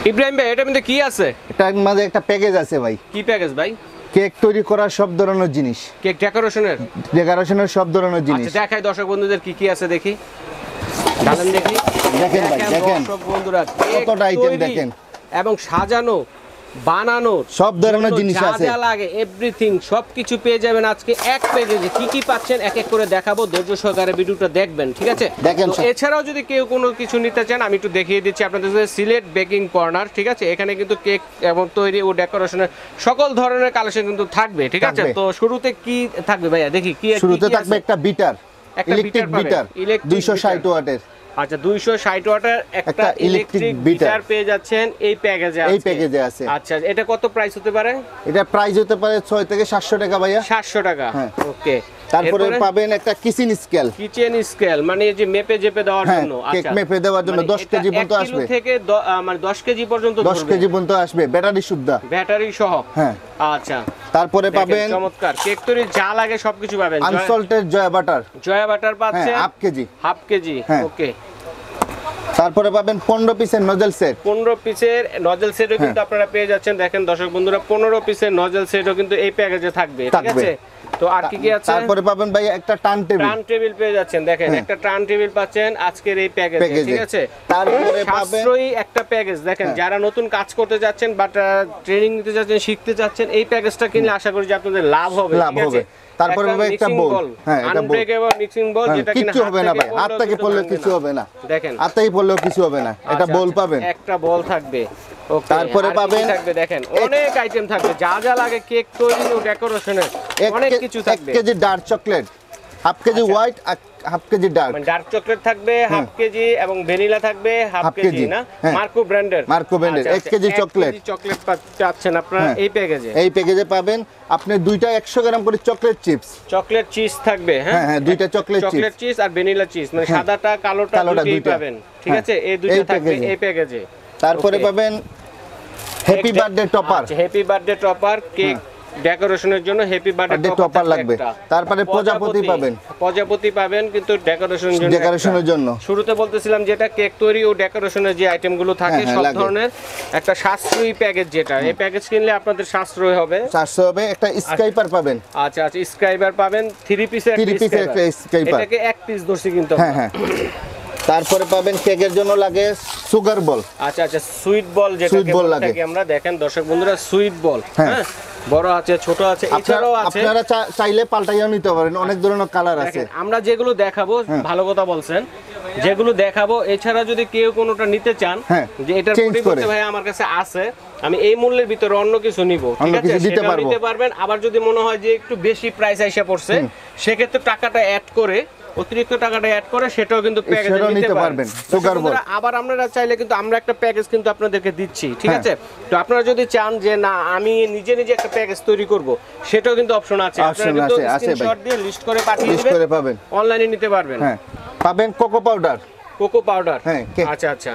ইব্রাহিম ভাই এটার মধ্যে কি আছে? এটার মাঝে একটা প্যাকেজ আছে ভাই। কি প্যাকেজ ভাই? কেক তৈরি করার সব ধরনের জিনিস, কেক ডেকোরেশনের সব ধরনের জিনিস। আচ্ছা দেখাই দর্শক বন্ধুদের কি কি আছে দেখি, ঢালেন দেখি। দেখেন ভাই, দেখেন দর্শক বন্ধুরা কতটা আইটেম দেখেন, এবং সাজানো বানানো সব ধরনের জিনিস আছে, যা লাগে এভরিথিং সবকিছু পেয়ে যাবেন আজকে এক প্যাকেজে। কি কি পাচ্ছেন এক এক করে দেখাবো, ধৈর্য সহকারে ভিডিওটা দেখবেন, ঠিক আছে? দেখেন। তো এছাড়াও যদি কেউ কোনো কিছু নিতে চান আমি একটু দেখিয়ে দিচ্ছি আপনাদের, সিলেট বেকিং কর্নার, ঠিক আছে? এখানে কিন্তু কেক এবং তৈরি ও ডেকোরেশনের সকল ধরনের কালেকশন কিন্তু থাকবে, ঠিক আছে? তো শুরুতে কি থাকবে ভাইয়া দেখি? কি শুরুতে থাকবে একটা বিটার, একটা ইলেকট্রিক বিটার 260 ওয়াটের। আচ্ছা 260 ওয়াটের একটা ইলেকট্রিক বিটার পেয়ে যাচ্ছেন এই প্যাকেজে আছে। আচ্ছা এটা কত প্রাইস হতে পারে? এটা প্রাইস হতে পারে 6 থেকে 700 টাকা ভাইয়া। 700 টাকা, ওকে। তারপরে পাবেন একটা কিচেন স্কেল, মানে এই যে মেপে জেপে দেওয়ার জন্য। আচ্ছা কেক মেপে দেওয়ার জন্য 10 কেজি পর্যন্ত আসবে, থেকে মানে 10 কেজি পর্যন্ত 10 কেজি পর্যন্ত আসবে, ব্যাটারি সুদ্ধা, ব্যাটারি সহ। হ্যাঁ আচ্ছা তারপরে পাবেন চমৎকার কেক তৈরি যা লাগে সবকিছু পাবেন। আনসল্টেড জয়া বাটার পাচ্ছেন হাফ কেজি, ওকে। তারপরে পাবেন 15 পিসের নজল সেট, 15 পিসের নজল সেটও কিন্তু আপনারা পেয়ে যাচ্ছেন। দেখেন দর্শক বন্ধুরা 15 পিসের নজল সেটও কিন্তু এই প্যাকেজে থাকবে, ঠিক আছে? তো আর কি কি আছে? তারপরে পাবেন ভাই একটা টার্ন টেবিল পেয়ে যাচ্ছেন। দেখেন একটা টার্ন টেবিল পাচ্ছেন আজকের এই প্যাকেজে, ঠিক আছে? তারপরে পাবেন সাশ্রয়ী একটা প্যাকেজ। দেখেন যারা নতুন কাজ করতে যাচ্ছেন বা ট্রেনিং নিতে যাচ্ছেন, শিখতে যাচ্ছেন, এই প্যাকেজটা কিনলে আশা করি যে আপনাদের লাভ হবে, ঠিক আছে? তারপরে পাবেন একটা বোল, এটা আনব্রেকেবল মিক্সিং বোল, যেটা কিনা কিছু হবে না ভাই, হাত থেকে পড়লে কিছু হবে না। দেখেন হাত থেকে পড়লেও কিছু হবে না, এটা বোল পাবেন, একটা বল থাকবে, ওকে। তারপরে পাবেন থাকবে দেখেন অনেক আইটেম থাকবে, যা যা লাগে কেক তৈরি ও ডেকোরেশনের অনেক কিছু থাকবে। 1 KG dark chocolate, half KG white, half KG dark, মানে ডার্ক চকলেট থাকবে হাফ কেজি এবং ভ্যানিলা থাকবে হাফ কেজি, না মার্কো ব্র্যান্ডের 1 কেজি চকলেট পাচ্ছেন আপনারা এই প্যাকেজে পাবেন। আপনি দুইটা 100 গ্রাম করে চকলেট চিপস থাকবে, হ্যাঁ দুইটা চকলেট চিপস আর ভ্যানিলা চিপস, মানে সাদাটা কালোটা দুটোই পাবেন, ঠিক আছে? এই দুটো থাকবে এই প্যাকেজে। তারপরে পাবেন happy birthday topper, happy birthday topper, cake ডেকোরেশনের জন্য হ্যাপি বার্থডে টপার লাগবে। তারপরে প্রজাপতি পাবেন কিন্তু ডেকোরেশনের জন্য। শুরুতে বলতেছিলাম যেটা কেক তৈরি ও ডেকোরেশনের যে আইটেমগুলো থাকে সব ধরনের একটা সাশ্রয়ী প্যাকেজ, যেটা এই প্যাকেজ কিনলে আপনাদের সাশ্রয় হবে। একটা স্ক্রাইবার পাবেন। আচ্ছা স্ক্রাইবার পাবেন 3 পিসের একটা স্ক্রাইবার, এটাকে এক পিস ধরছি কিন্তু। হ্যাঁ তারপরে পাবেন কেকের জন্য লাগে সুগার বল। আচ্ছা সুইট বল, যেটাকে বলতে আমরা, দেখেন দর্শক বন্ধুরা সুইট বল, হ্যাঁ বড় আছে ছোট আছে, এছাড়াও আছে, আপনারা চাইলে পাল্টাইও নিতে পারেন, অনেক ধরনের কালার আছে। আমরা যেগুলো দেখাবো, ভালো কথা বলছেন, যেগুলো দেখাবো, এছাড়া যদি কেউ কোনোটা নিতে চান যে এটার পরিবর্তে ভাই আমার কাছে আছে, আমি এই মূল্যের ভিতরে অন্য কিছু নিব, ঠিক আছে, সেটা নিতে পারবেন। আবার যদি মনে হয় যে একটু বেশি প্রাইস আইসা পড়ছে, সেক্ষেত্রে টাকাটা অ্যাড করে, অতিরিক্ত টাকাটা অ্যাড করে সেটাও কিন্তু প্যাকেজে নিতে পারবেন। আবার আপনারা চাইলে কিন্তু আমরা একটা প্যাকেজ কিন্তু আপনাদেরকে দিচ্ছি, ঠিক আছে? তো আপনারা যদি চান যে না আমি নিজে একটা প্যাকেজ তৈরি করব, সেটাও কিন্তু অপশন আছে। আপনারা কিন্তু স্ক্রিনশট দিয়ে লিস্ট করে পাঠিয়ে দিবেন, অনলাইনে নিতে পারবেন। পাবেন কোকো পাউডার, আচ্ছা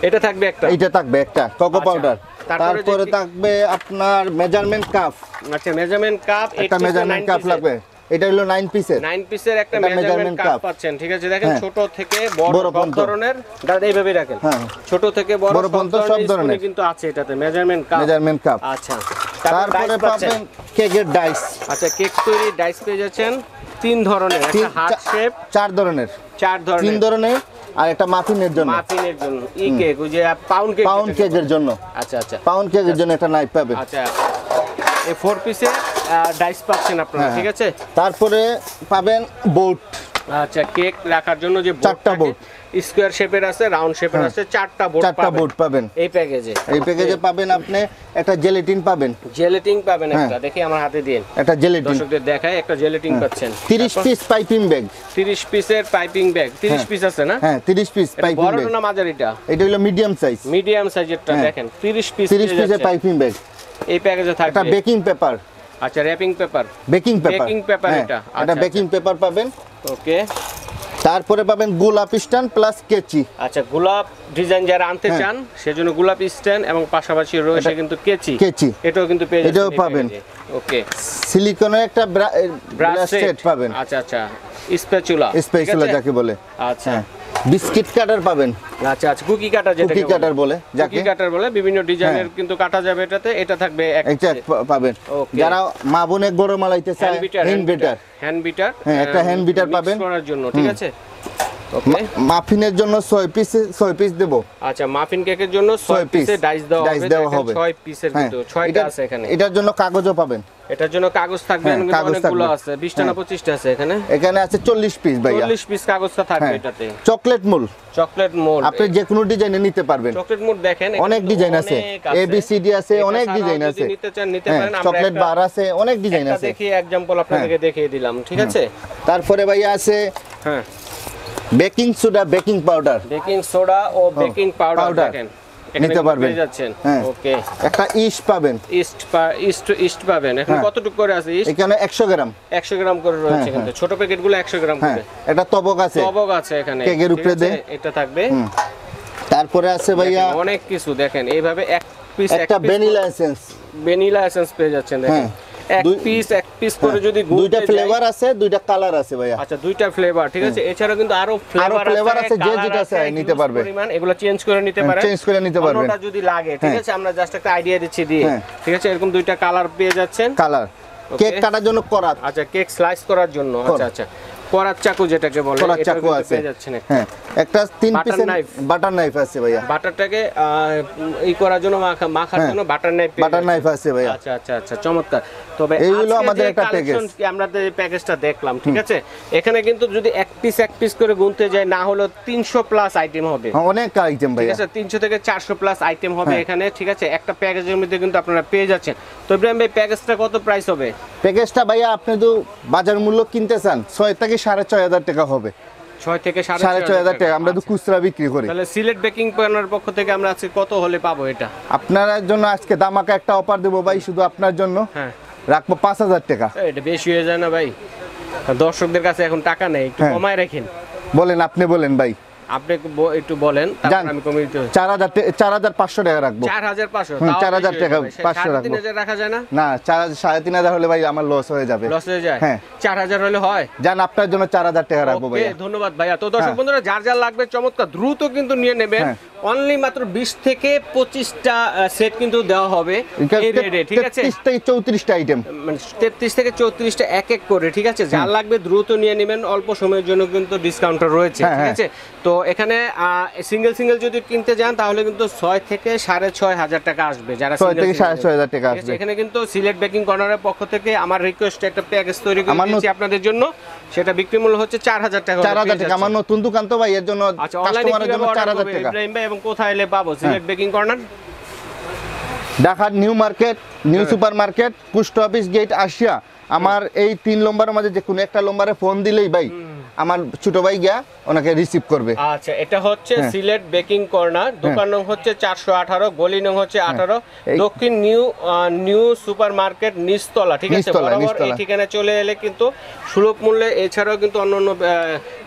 এটা থাকবে একটা কোকো পাউডার। তারপরে থাকবে আপনার মেজারমেন্ট কাপ, মেজারমেন্ট কাপ, একটা মেজারমেন্ট কাপ লাগবে। এটা হলো 9 পিসের একটা মেজারমেন্ট কাপ পাচ্ছেন, ঠিক আছে? দেখেন ছোট থেকে বড় সব ধরনের, দাদা এইভাবে রাখেন, ছোট থেকে বড় সব ধরনের কিন্তু আছে এটাতে মেজারমেন্ট কাপ। আচ্ছা তারপরে পাবেন কেকের ডাইস। আচ্ছা কেক তৈরি ডাইস পেয়ে যাচ্ছেন 3 ধরনের, একটা হার্ট শেপ, 4 ধরনের, 3 ধরনের, আর একটা মাফিনের জন্য ই কেক, ওই যে পাউন্ড কেকের জন্য। আচ্ছা পাউন্ড কেকের জন্য একটা নাইফ পাবেন। আচ্ছা এই 4 পিসের ডাইস পাচ্ছেন আপনারা, ঠিক আছে? তারপরে পাবেন বোট। আচ্ছা কেক রাখার জন্য যে 4টা বোট, স্কয়ার শেপের আছে, রাউন্ড শেপের আছে, 4টা বোট পাবেন এই প্যাকেজে। পাবেন আপনি একটা জেলেটিন পাবেন, একটা দেখি আমার হাতে দিন, একটা জেলেটিন দর্শকদের দেখায়, একটা জেলেটিন পাচ্ছেন। 30 পিস পাইপিং ব্যাগ, 30 পিসের পাইপিং ব্যাগ, 30 পিস আছে না? হ্যাঁ 30 পিস পাইপিং ব্যাগ। বড়টা না মাঝারিটা? এটা হলো মিডিয়াম সাইজেরটা, দেখেন 30 পিসের পাইপিং ব্যাগ এই প্যাকেজে থাকবে। একটা বেকিং পেপার, আচ্ছা বেকিং পেপার এটা বেকিং পেপার পাবেন, ওকে। তারপরে পাবেন গোলাপ স্ট্যান্ড প্লাস কেচি। আচ্ছা গোলাপ ডিজাইন যারা আনতে চান সেজন্য গোলাপ স্ট্যান্ড এবং পাশাপাশি রয়েছে কিন্তু কেচি, এটাও কিন্তু পেয়ে যাবেন, এটাও পাবেন, ওকে। সিলিকনের একটা ব্রাশ সেট পাবেন। আচ্ছা স্প্যাচুলা যাকে বলে। আচ্ছা বিস্কিট কাটার পাবেন। আচ্ছা আচ্ছা, কুকি কাটার, যেটা কুকি কাটার বলে, কুকি কাটার বলে, বিভিন্ন ডিজাইনের কিন্তু কাটা যাবে এটাতে। এটা থাকবে এক পাবেন। যারা মা বোনে গরু মালাইতে চায়, হ্যান্ড বিটার, হ্যাঁ একটা হ্যান্ড বিটার পাবেন করার জন্য, ঠিক আছে। ওকে, মাফিনের জন্য 6 পিস দেব। আচ্ছা, মাফিন কেকের জন্য 6 পিসে ডাইস দেওয়া হবে। 6 পিসের কিন্তু 6টা আছে এখানে। এটার জন্য কাগজও পাবেন। এটার জন্য কাগজ থাকবে, অনেকগুলো আছে, 20টা না 25টা আছে এখানে। এখানে আছে 40 পিস ভাইয়া, 40 পিস কাগজটা থাকবে এটাতে। চকলেট মোল, আপনি যে কোনো ডিজাইনে নিতে পারবেন। চকলেট মোড দেখেন, অনেক ডিজাইন আছে, ABCD আছে, অনেক ডিজাইন আছে, নিতে চান নিতে পারেন। আমরা চকলেট বার আছে, অনেক ডিজাইন আছে। দেখি एग्जांपल আপনাদেরকে দেখিয়ে দিলাম, ঠিক আছে। তারপরে ভাইয়া আছে হ্যাঁ বেকিং সোডা, বেকিং পাউডার, ও বেকিং পাউডার দেখেন নিতে পারবেন। ওকে, একটা ইস্ট পাবেন, ইস্ট পাবেন। এখন কতটুকু করে আছে ইস্ট? এখানে 100 গ্রাম, 100 গ্রাম করে রয়েছে কিন্তু ছোট প্যাকেটগুলো 100 গ্রাম করে। এটা তবক আছে এখানে কেকের উপরে দেন, এটা থাকবে। তারপরে আছে ভাইয়া অনেক কিছু দেখেন, এইভাবে এক পিস একটা ভ্যানিলা এসেন্স পেয়ে যাচ্ছেন দেখেন। এক পিস করে যদি দুইটা ফ্লেভার আছে, দুইটা কালার আছে ভাইয়া। আচ্ছা, দুইটা ফ্লেভার, ঠিক আছে। এছাড়া কিন্তু আরো ফ্লেভার আছে, যে যেটা চাই নিতে পারবে। এগুলো চেঞ্জ করে নিতে পারেন, ওটা যদি লাগে, ঠিক আছে। আমরা জাস্ট একটা আইডিয়া দিচ্ছি দিয়ে, ঠিক আছে। এরকম দুইটা কালার পেয়ে যাচ্ছেন। কালার কেক কাটার জন্য করাত, আচ্ছা, কেক স্লাইস করার জন্য, আচ্ছা করাত চাকু যেটাকে বলে, করাত চাকু আছে, পেয়ে যাচ্ছেন। একটা 3 পিসের বাটার নাইফ আছে ভাইয়া। বাটারটাকে করার জন্য, মাখার জন্য বাটার নাইফ আছে ভাইয়া। আচ্ছা, চমৎকার। তবে এইগুলো আমাদের একটা প্যাকেজ, আমরা যে প্যাকেজটা দেখলাম, ঠিক আছে। এখানে কিন্তু যদি এক পিস করে গুনতে যায়, না হলো 300 প্লাস আইটেম হবে। অনেক আইটেম ভাইয়া, ঠিক আছে। 300 থেকে 400 প্লাস আইটেম হবে এখানে, ঠিক আছে। একটা প্যাকেজের মধ্যে কিন্তু আপনারা পেয়ে যাচ্ছেন। তো ইব্রাহিম ভাই, প্যাকেজটা কত প্রাইস হবে? প্যাকেজটা ভাইয়া আপনি তো বাজার মূল্য কিনতে চান 6 থেকে 6,500 টাকা হবে। 6 থেকে 6,500 টাকা। আমরা তো খুচরা বিক্রি করি। তাহলে সিলেট বেকিং কর্নার পক্ষ থেকে আমরা আজকে কত হলে পাবো এটা? আপনার জন্য আজকে দামাকা একটা অফার দেবো ভাই, শুধু আপনার জন্য। রাখবো 5,000 টাকা। এটা বেশি হয়ে যায় না ভাই? দর্শকদের কাছে এখন টাকা নেই, একটু কমায় রাখেন। বলেন, আপনি বলেন ভাই, আপনি একটু বলেন, তারপর আমি কমিয়ে দিতে। 4,500 টাকা রাখবো। 4,500? 4,000 টাকা 500 রাখবো। 3,500 রাখা যায় না? না, 3,500 হলে ভাই আমার লস হয়ে যাবে। লস হয়ে যায়? 4,000 হলে হয়? জান, আপনার জন্য 4,000 টাকা রাখবো ভাই। ধন্যবাদ ভাইয়া। তো দর্শক বন্ধুরা, যার লাগবে চমৎকার দ্রুত কিন্তু নিয়ে নেবেন। অনলি মাত্র 20 থেকে 25টা সেট কিন্তু দেওয়া হবে এই রেটে, ঠিক আছে। 33 থেকে 34টা আইটেম, মানে 33 থেকে 34টা এক করে, ঠিক আছে। যার লাগবে দ্রুত নিয়ে নেবেন, অল্প সময়ের জন্য কিন্তু ডিসকাউন্ট রয়েছে, ঠিক আছে। তো এখানে সিঙ্গেল যদি কিনতে যান তাহলে কিন্তু 6 থেকে 6,500 টাকা আসবে। যারা 6 থেকে 6,500 টাকা আসবে। এখানে কিন্তু সিলেট বেকিং কর্নারের পক্ষ থেকে আমার রিকোয়েস্ট, একটা প্যাকেজ তৈরি করে দিয়েছি আপনাদের জন্য। সেটা বিক্রি মূল্য হচ্ছে 4,000 টাকা। 4,000 টাকা। আমার নতুন দোকান তো ভাই, এর জন্য কাস্টমারের জন্য 4,000 টাকা। ইব্রাহিম ভাই, এবং কোথায় এলে পাবো সিলেট বেকিং কর্নার? ঢাকার new market, new super market, post office gate আসিয়া আমার এই 3 নম্বরের মধ্যে যে কোনো একটা নম্বরে ফোন দিলেই ভাই আমার ছোট ভাই গিয়া ওনাকে রিসিভ করবে। আচ্ছা, এটা হচ্ছে সিলেট বেকিং কর্নার, দোকান নং হচ্ছে 418, গলি নং হচ্ছে 18, দক্ষিণ নিউ সুপার মার্কেট, নিচতলা, ঠিক আছে। বরাবর এই ঠিকানায় চলে এলে কিন্তু সুলভ মূল্যে, এছাড়াও কিন্তু অন্যান্য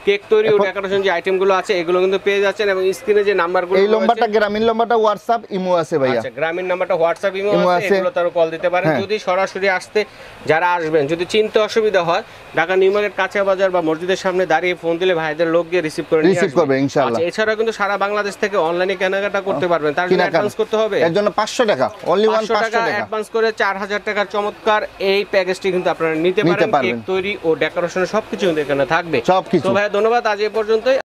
কেক তৈরি ও ডেকোরেশন যে আইটেমগুলো আছে এগুলো কিন্তু পেয়ে যাচ্ছেন। এবং স্ক্রিনে যে নাম্বারগুলো, এই নম্বরটা গ্রামীণ নম্বরটা, হোয়াটসঅ্যাপ ইমো আছে ভাইয়া। আচ্ছা, গ্রামীণ নাম্বারটা হোয়াটসঅ্যাপ ইমো আছে, এগুলো তারও কল দিতে পারেন। যদি সরাসরি আসতে যারা আসবেন, যদি চিনতে অসুবিধা হয়, ঢাকা নিউ মার্কেট কাঁচা বাজার বা মসজিদের সামনে দাঁড়িয়ে ফোন দিলে ভাইদের লোক গিয়ে রিসিভ করবে ইনশাআল্লাহ। আচ্ছা, এছাড়াও কিন্তু সারা বাংলাদেশ থেকে অনলাইনে কেনাকাটা করতে পারবেন। তার জন্য অ্যাডভান্স করতে হবে, এর জন্য 500 টাকা, অনলি 500 টাকা অ্যাডভান্স করে 4,000 টাকার চমৎকার এই প্যাকেজটি কিন্তু আপনারা নিতে পারেন। কেক তৈরি ও ডেকোরেশন সবকিছু কিন্তু এখানে থাকবে। তো ভাই ধন্যবাদ, আজ এই পর্যন্তই।